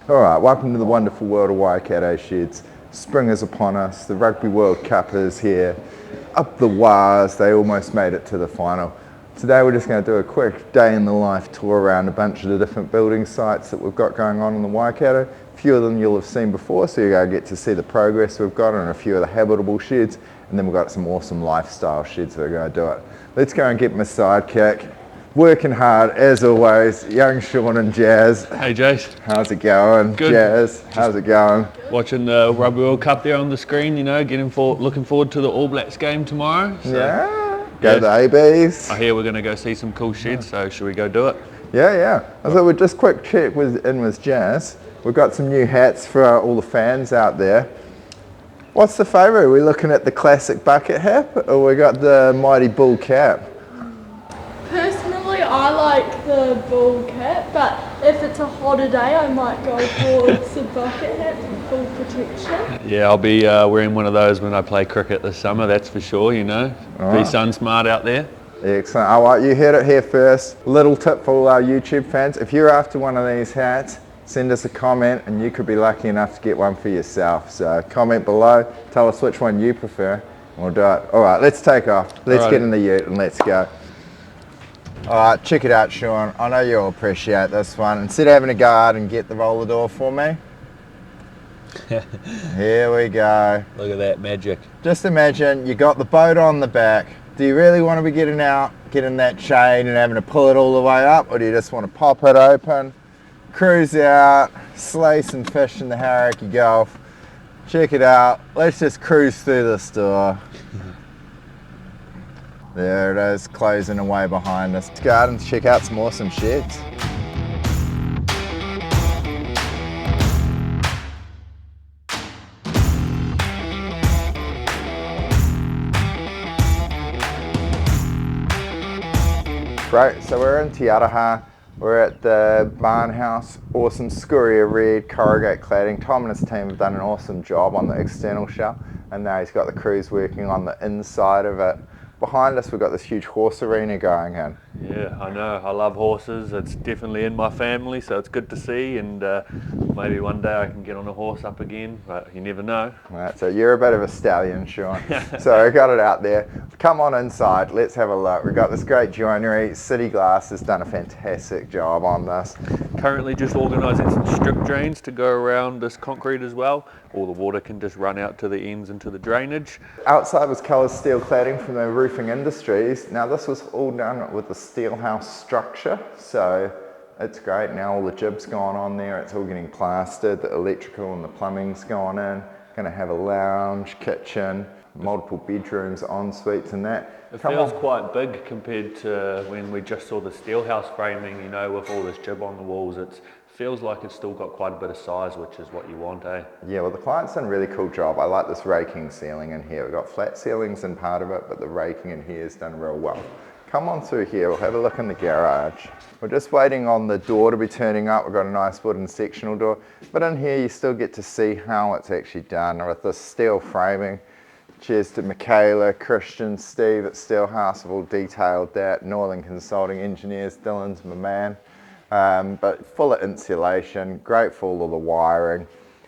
Alright, welcome to the wonderful world of Waikato Sheds. Spring is upon us, the Rugby World Cup is here. Up the wires, they almost made it to the final. Today we're just going to do a quick day in the life tour around a bunch of the different building sites that we've got going on in the Waikato. A few of them you'll have seen before, so you're going to get to see the progress we've got on a few of the habitable sheds, and then we've got some awesome lifestyle sheds that are going to do it. Let's go and get my sidekick. Working hard as always, young Sean and Jazz. Hey Jace. How's it going? Good. Jazz, how's it going? Watching the Rugby World Cup there on the screen, you know, looking forward to the All Blacks game tomorrow. So, yeah, go the ABs. I hear we're going to go see some cool sheds, so should we go do it? Yeah. I thought we'd just quick check with Jazz. We've got some new hats for all the fans out there. What's the favourite? Are we looking at the classic bucket hat or we got the mighty bull cap? Personally, I like the bull cap, but if it's a hotter day, I might go towards the bucket hat for full protection. Yeah, I'll be wearing one of those when I play cricket this summer, that's for sure, you know. Be sun smart out there. Excellent. All right, you heard it here first. Little tip for all our YouTube fans. If you're after one of these hats, send us a comment and you could be lucky enough to get one for yourself. So comment below, tell us which one you prefer, and we'll do it. All right, let's take off. Let's get in the ute and let's go. All right, check it out, Sean. I know you'll appreciate this one. Instead of having to go out and get the roller door for me, here we go. Look at that magic. Just imagine you got the boat on the back. Do you really want to be getting that chain and having to pull it all the way up, or do you just want to pop it open, cruise out, slay some fish in the Hauraki Gulf? Check it out. Let's just cruise through this door. There it is, closing away behind us. Let's go out and check out some awesome sheds. Right, so we're in Te Araha. We're at the barn house. Awesome Scuria red corrugate cladding. Tom and his team have done an awesome job on the external shell, and now he's got the crews working on the inside of it. Behind us we've got this huge horse arena going in. Yeah, I know. I love horses. It's definitely in my family, so it's good to see, and maybe one day I can get on a horse up again, but you never know. Right, so you're a bit of a stallion, Sean. So I got it out there. Come on inside, let's have a look. We've got this great joinery. City Glass has done a fantastic job on this. Currently just organising some strip drains to go around this concrete as well. All the water can just run out to the ends into the drainage. Outside was coloured steel cladding from the roofing industries. Now this was all done with the steel house structure, so it's great. Now all the jibs going on there, it's all getting plastered, the electrical and the plumbing's gone in. Going to have a lounge, kitchen, multiple bedrooms, en suites and that. It feels quite big compared to when we just saw the steel house framing, you know, with all this jib on the walls. It feels like it's still got quite a bit of size, which is what you want, eh? Yeah, well the client's done a really cool job. I like this raking ceiling in here. We've got flat ceilings in part of it, but the raking in here is done real well. Come on through here, we'll have a look in the garage. We're just waiting on the door to be turning up. We've got a nice wooden sectional door, but in here you still get to see how it's actually done with this steel framing. Cheers to Michaela, Christian, Steve at Steelhouse have all detailed that. Northern Consulting Engineers, Dylan's my man. But full of insulation, great for all of the wiring,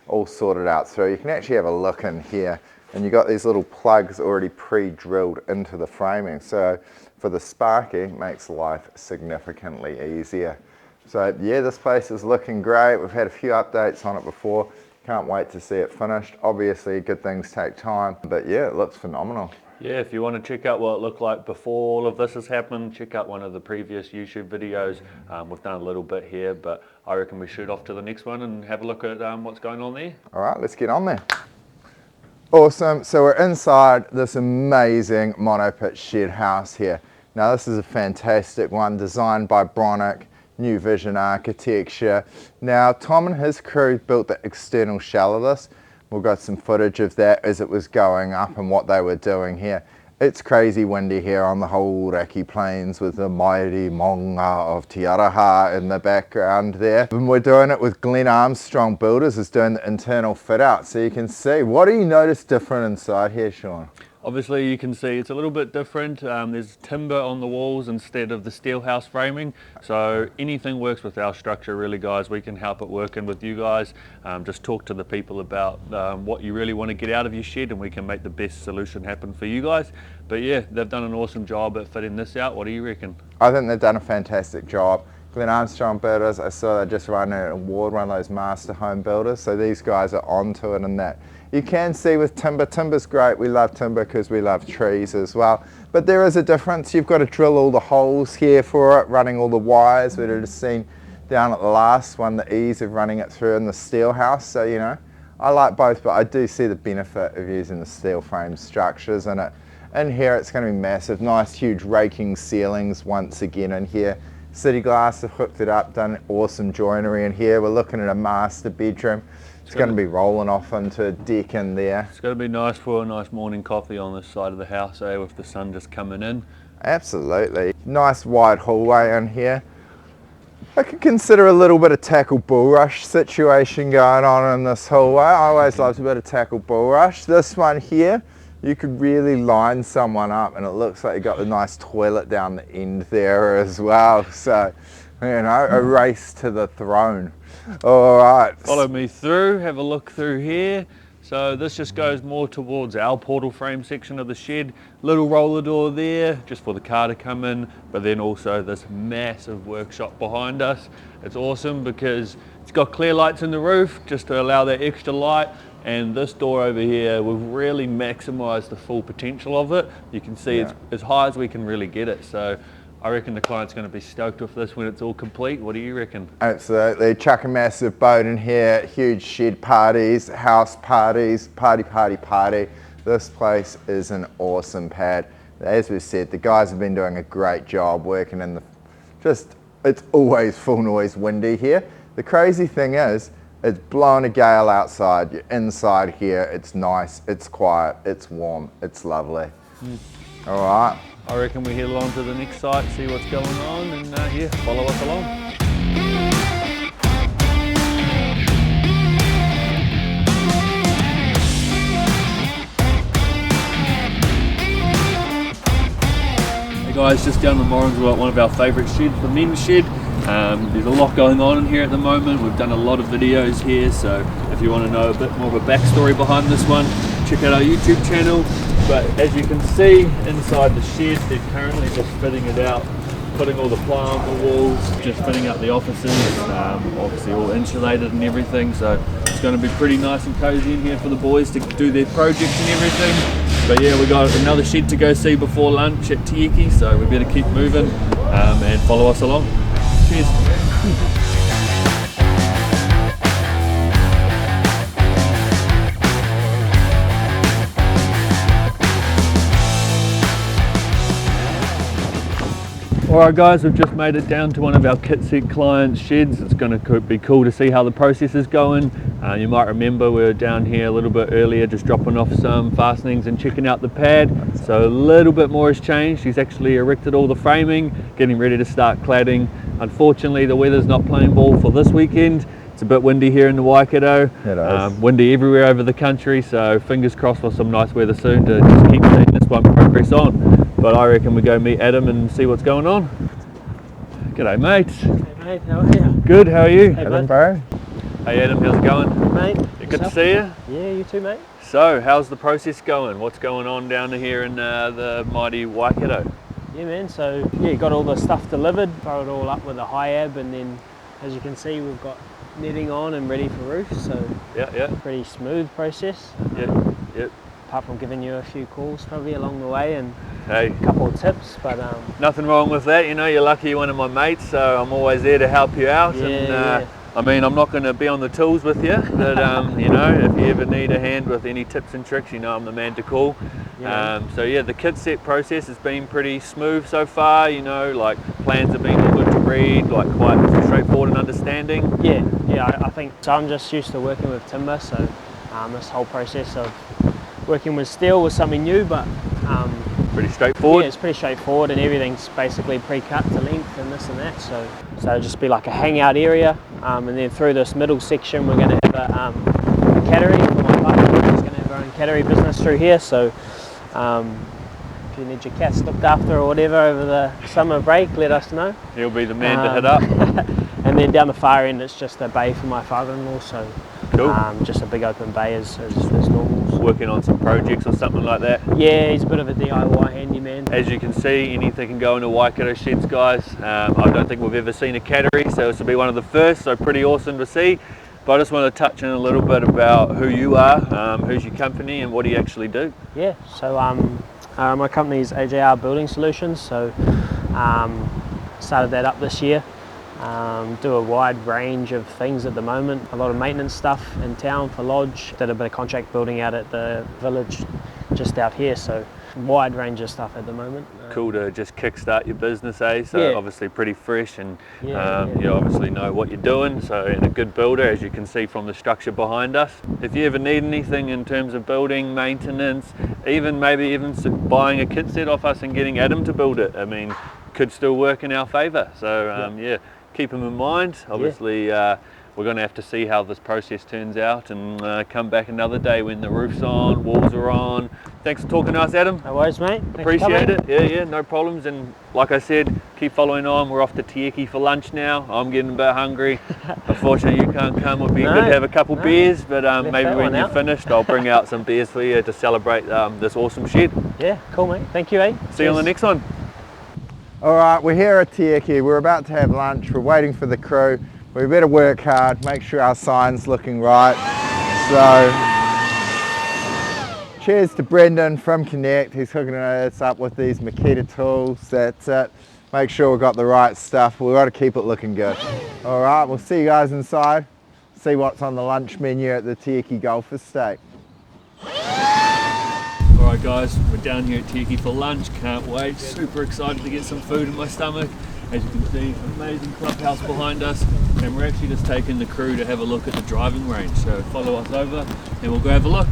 all sorted out through. You can actually have a look in here, and you've got these little plugs already pre-drilled into the framing. So for the Sparky, it makes life significantly easier. So yeah, this place is looking great. We've had a few updates on it before. Can't wait to see it finished. Obviously, good things take time, but yeah, it looks phenomenal. Yeah, if you want to check out what it looked like before all of this has happened, check out one of the previous YouTube videos. We've done a little bit here, but I reckon we shoot off to the next one and have a look at what's going on there. All right, let's get on there. Awesome, so we're inside this amazing monopitch shed house here. Now this is a fantastic one, designed by Bronick. New Vision architecture. Now Tom and his crew built the external shell of this. We've got some footage of that as it was going up and what they were doing here. It's crazy windy here on the whole Raki Plains with the mighty maunga of Te Araha in the background there. And we're doing it with Glenn Armstrong Builders is doing the internal fit out, so you can see. What do you notice different inside here, Sean? Obviously you can see it's a little bit different. There's timber on the walls instead of the steel house framing. So anything works with our structure really, guys. We can help it working with you guys. Just talk to the people about what you really want to get out of your shed, and we can make the best solution happen for you guys. But yeah, they've done an awesome job at fitting this out. What do you reckon? I think they've done a fantastic job. Glen Armstrong Builders, I saw they just won an award, one of those master home builders, so these guys are onto it. And that you can see with timber's great. We love timber because we love trees as well, but there is a difference. You've got to drill all the holes here for it, running all the wires. We'd have just seen down at the last one the ease of running it through in the steel house. So you know, I like both, but I do see the benefit of using the steel frame structures in it. In here it's going to be massive, nice huge raking ceilings once again in here. City Glass have hooked it up, done awesome joinery in here. We're looking at a master bedroom. It's going to be rolling off into a deck in there. It's going to be nice for a nice morning coffee on this side of the house, eh, with the sun just coming in. Absolutely. Nice wide hallway in here. I could consider a little bit of tackle bull rush situation going on in this hallway. I always loved a bit of tackle bull rush. This one here, you could really line someone up, and it looks like you got the nice toilet down the end there as well. So, you know, a race to the throne. All right. Follow me through, have a look through here. So this just goes more towards our portal frame section of the shed. Little roller door there, just for the car to come in, but then also this massive workshop behind us. It's awesome because it's got clear lights in the roof just to allow that extra light. And this door over here, we've really maximised the full potential of it. You can see it's as high as we can really get it. So I reckon the client's going to be stoked with this when it's all complete. What do you reckon? Absolutely. Chuck a massive boat in here, huge shed parties, house parties, party. This place is an awesome pad. As we said, the guys have been doing a great job working in the, it's always full noise windy here. The crazy thing is, it's blowing a gale outside. You're inside here, it's nice, it's quiet, it's warm, it's lovely. All right. I reckon we head along to the next site, see what's going on, and yeah, follow us along. Hey guys, just down the Morans, we're at one of our favourite sheds, the men's shed. There's a lot going on in here at the moment. We've done a lot of videos here, so if you want to know a bit more of a backstory behind this one, check out our YouTube channel. But as you can see inside the shed, they're currently just fitting it out, putting all the ply on the walls, just fitting out the offices, obviously all insulated and everything, so it's going to be pretty nice and cozy in here for the boys to do their projects and everything. But yeah, we got another shed to go see before lunch at Tieki, so we better keep moving and follow us along. Cheers. Alright guys, we've just made it down to one of our kit set clients' sheds. It's going to be cool to see how the process is going. You might remember we were down here a little bit earlier just dropping off some fastenings and checking out the pad. So a little bit more has changed. He's actually erected all the framing, getting ready to start cladding. Unfortunately the weather's not playing ball for this weekend. It's a bit windy here in the Waikato. It is. Windy everywhere over the country, so fingers crossed for some nice weather soon to just keep seeing this one progress on. But I reckon we go meet Adam and see what's going on. G'day mates. Hey mate, how are you? Good, how are you? Hey, Adam, bro. Hey Adam, how's it going? Mate. Yeah, good to see you. Yeah, you too mate. So, how's the process going? What's going on down here in the mighty Waikato? Yeah man, so yeah, got all the stuff delivered, throw it all up with a high ab, and then as you can see we've got netting on and ready for roof, so Yeah. pretty smooth process. Yeah. Apart from giving you a few calls probably along the way and Hey, a couple of tips, but nothing wrong with that. You know, you're lucky you're one of my mates, so I'm always there to help you out. Yeah. I mean, I'm not going to be on the tools with you, but you know, if you ever need a hand with any tips and tricks, you know I'm the man to call. Yeah. So yeah, the kit set process has been pretty smooth so far. You know, like plans have been good to read, like quite straightforward and understanding. Yeah, I think so. I'm just used to working with timber, so this whole process of working with steel was something new, but Pretty straightforward. yeah, it's pretty straightforward, and everything's basically pre-cut to length and this and that. So it'll just be like a hangout area, and then through this middle section we're going to have a cattery for my partner. He's going to have our own cattery business through here. So If you need your cats looked after or whatever over the summer break, let us know. He'll be the man to hit up. And then down the far end, it's just a bay for my father-in-law, so Cool. just a big open bay as normal. Working on some projects or something like that. Yeah, he's a bit of a DIY handyman. As you can see, anything can go into Waikato Sheds, guys. I don't think we've ever seen a cattery, so this will be one of the first, so pretty awesome to see. But I just want to touch on a little bit about who you are, who's your company, and what do you actually do? Yeah, so my company is AJR Building Solutions, so started that up this year. Do a wide range of things at the moment, a lot of maintenance stuff in town for Lodge, did a bit of contract building out at the village just out here, so wide range of stuff at the moment. Cool to just kickstart your business, eh? So Yeah. obviously pretty fresh, and Yeah. you obviously know what you're doing, so, and a good builder, as you can see from the structure behind us. If you ever need anything in terms of building, maintenance, maybe even buying a kit set off us and getting Adam to build it, I mean, could still work in our favour. So yeah, keep them in mind. Obviously we're going to have to see how this process turns out, and come back another day when the roof's on, walls are on. Thanks for talking to us, Adam. No worries, mate. Thanks for Appreciate coming. it. Yeah, no problems. And like I said, keep following on. We're off to Tieki for lunch now. I'm getting a bit hungry. Unfortunately, you can't come. It would be good to have a couple beers, but maybe that when one you're out. finished, I'll bring out some beers for you to celebrate this awesome shed. Yeah, cool, mate. Thank you, eh? See you on the next one. All right, we're here at Tieki. We're about to have lunch. We're waiting for the crew. We better work hard, make sure our sign's looking right. So, cheers to Brendan from Connect. He's hooking us up with these Makita tools. That's it. Make sure we've got the right stuff. We've got to keep it looking good. All right, we'll see you guys inside. See what's on the lunch menu at the Tieki Golf Estate. Alright guys, we're down here at Tieki for lunch. Can't wait. Super excited to get some food in my stomach. As you can see, amazing clubhouse behind us, and we're actually just taking the crew to have a look at the driving range. So follow us over and we'll go have a look.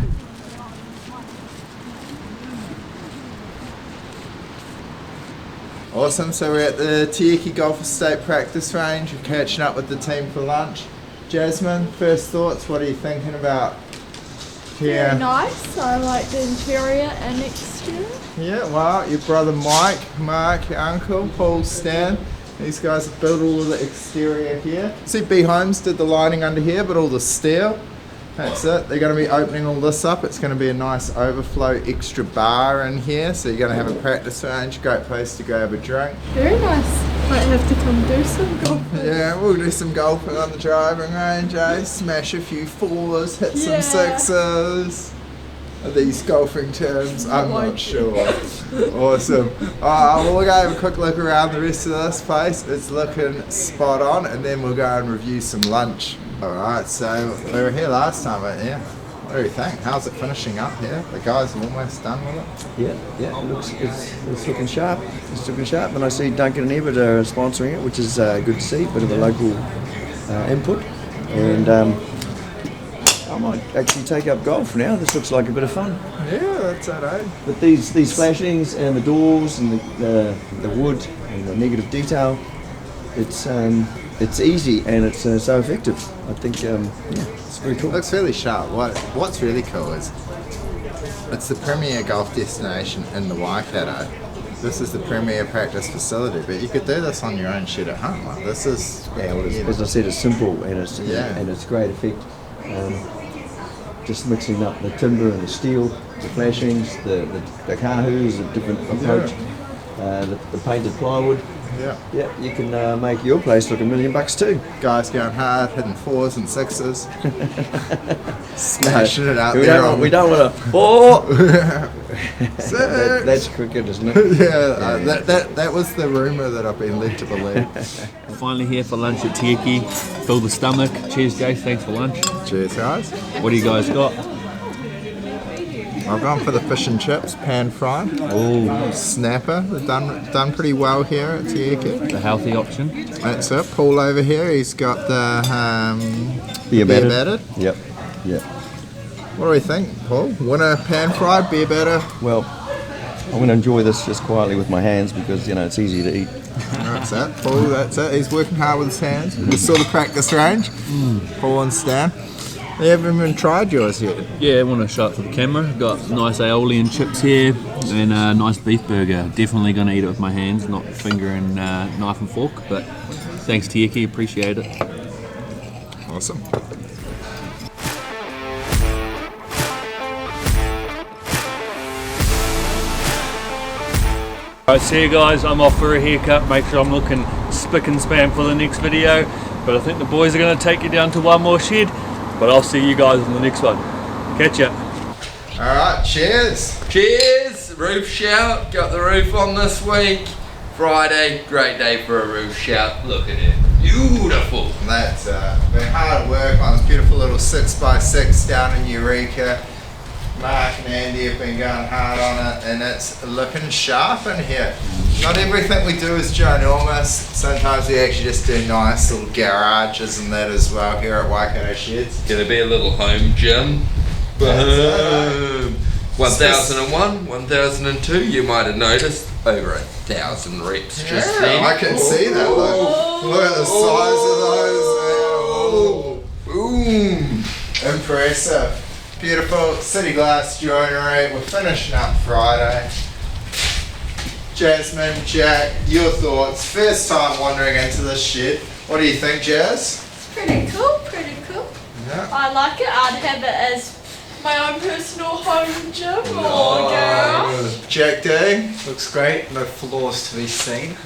Awesome, so we're at the Tieki Golf Estate practice range. We're catching up with the team for lunch. Jasmine, first thoughts, what are you thinking about here? Very nice. I like the interior and exterior. Yeah, well, your brother Mike, Mark, your uncle, Paul, Stan, these guys have built all of the exterior here. See, B Homes did the lining under here, but all the steel. That's it. They're going to be opening all this up. It's going to be a nice overflow extra bar in here. So you're going to have a practice range, great place to grab a drink. Very nice. Might have to come do some golfing. Yeah, we'll do some golfing on the driving range, eh? Smash a few fours, hit some sixes. Are these golfing terms? I'm not sure. Awesome. We'll go have a quick look around the rest of this place. It's looking spot on, and then we'll go and review some lunch. Alright, so we were here last time, but yeah. What do you think? How's it finishing up here? The guys are almost done with it. Yeah, it's looking sharp. It's looking sharp, and I see Duncan and Ebert are sponsoring it, which is good to see. Bit of a local input, and I might actually take up golf now. This looks like a bit of fun. Yeah, that's it, eh? But these flashings and the doors and the wood and the negative detail, it's easy and it's so effective. I think it's very cool. Looks really sharp. What's really cool is it's the premier golf destination in the Waikato. This is the premier practice facility, but you could do this on your own shed at home. Like this is As I said, it's simple and it's great effect. Just mixing up the timber and the steel, the flashings, the kahu's, a different approach, the painted plywood. Yeah, you can make your place look $1 million too. Guys going hard, hitting fours and sixes, smashing it out We there. we don't want to. Oh, that's cricket, isn't it? That was the rumour that I've been led to believe. Finally here for lunch at Tieki. Fill the stomach. Cheers, Jace. Thanks for lunch. Cheers, guys. What do you guys got? I've gone for the fish and chips, pan fried. Oh, Snapper. They've done pretty well here at Tieki. the healthy option. That's it. Paul over here, he's got the Beer beer battered. battered. Yep. What do we think, Paul? Winner pan fried, beer batter. Well, I'm going to enjoy this just quietly with my hands because it's easy to eat. That's it, Paul. That's it. He's working hard with his hands. We saw the practice range. Paul and Stan. You haven't even tried yours yet. Yeah, I want to show it for the camera. Got nice aioli and chips here, and a nice beef burger. Definitely going to eat it with my hands, not finger and knife and fork. But thanks to Yeki, appreciate it. Awesome. Alright, see you guys. I'm off for a haircut. Make sure I'm looking spick and span for the next video. But I think the boys are going to take you down to one more shed. But I'll see you guys in the next one. Catch ya. Alright, cheers. Cheers! Roof shout. Got the roof on this week. Friday, great day for a roof shout. Look at it. Beautiful. That's been hard at work on this beautiful little 6x6 down in Eureka. Mark and Andy have been going hard on it, and it's looking sharp in here. Not everything we do is ginormous. Sometimes we actually just do nice little garages and that as well here at Waikato Sheds. Gonna be a little home gym. Boom. 1001, 1002, you might have noticed over 1,000 reps just then. I can see that. Look at the size of those. Boom. Impressive. Beautiful city glass joinery. We're finishing up Friday. Jasmine, Jack, your thoughts. First time wandering into this shed. What do you think, Jazz? It's pretty cool, pretty cool. Yeah. I like it. I'd have it as my own personal home gym or garage. Jack D? Looks great, no flaws to be seen.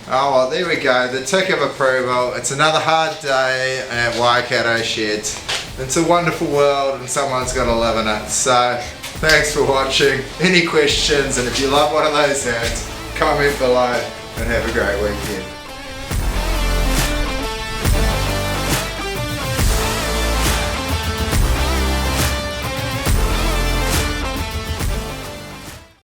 Oh well, there we go. The tick of approval. It's another hard day at Waikato Sheds. It's a wonderful world and someone's got to live in it. So, thanks for watching. Any questions, and if you love one of those hats, comment below and have a great weekend.